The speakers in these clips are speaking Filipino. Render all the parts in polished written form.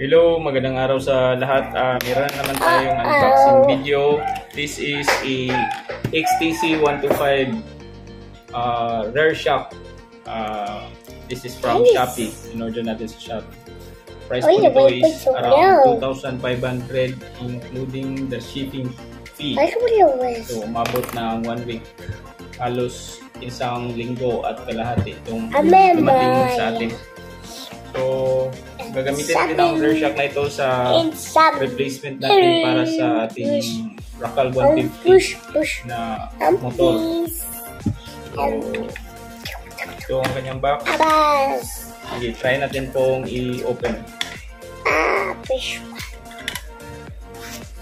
Hello, magandang araw sa lahat. Meron naman tayong unboxing video. This is a XTZ 125 rare shock. This is from Shopee. In-order natin sa Shopee. Price po nito is around 2,500 including the shipping fee. So, umabot ng 1 week. Halos isang linggo at kalahati itong dumating sa atin. So, gagamitin natin ang rare shock na ito sa replacement natin para sa ating Racal 150 na motor. So, ito ang kanyang box. Sige, try natin pong i-open.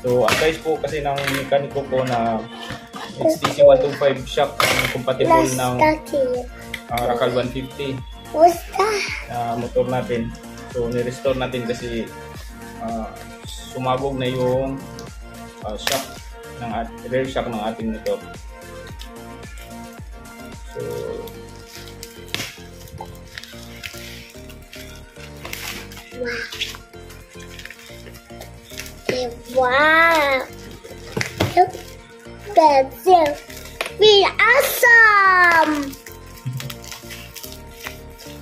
So, ang price po kasi ng mekaniko ko na XTZ 125 shock compatible ng Racal 150 motor natin. So, ni-restore natin kasi sumabog na yung shock ng rear shock ng ating motor. So, wow! That's really awesome!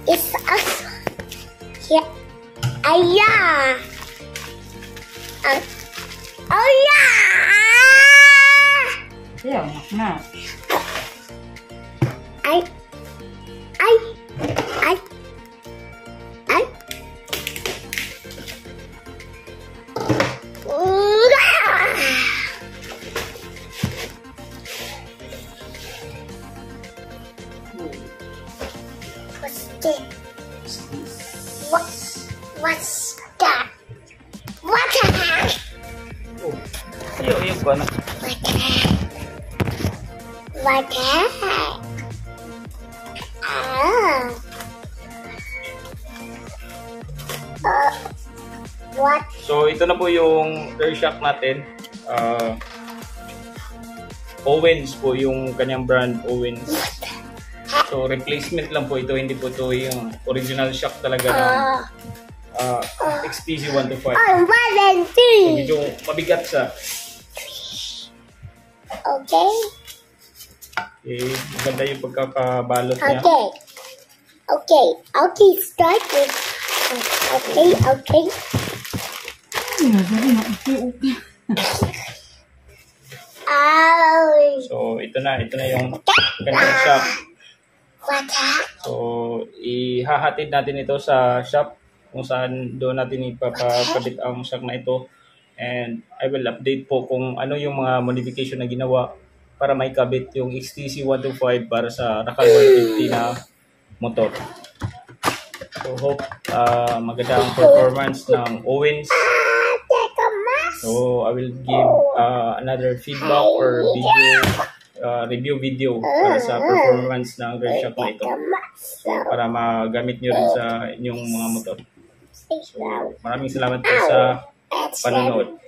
It's awesome! Yeah. Yeah. Oh yeah. Yeah, nah. I. What's this? What's that? What the heck? oh, yung ko na. What the heck? What? So, ito na po yung rear shock natin. Owens po yung kanyang brand, Owens. So, replacement lang po ito. Hindi po ito yung original shock talaga ng XTZ 125. So, medyo mabigat siya. Okay. Okay, maganda yung pagkakabalot niya. Okay, start with. Okay. So, ito na yung kanyang shock. So, ihahatid natin ito sa shop kung saan doon natin ipapakabit ang shock na ito. And I will update po kung ano yung mga modification na ginawa para maikabit yung XTZ 125 para sa Racal 150 na motor. So, hope maganda ang performance ng Owens. So, I will give another feedback or review video para sa performance ng rear shock na ito. So, para magamit nyo rin sa inyong mga motor. So, maraming salamat po sa panonood.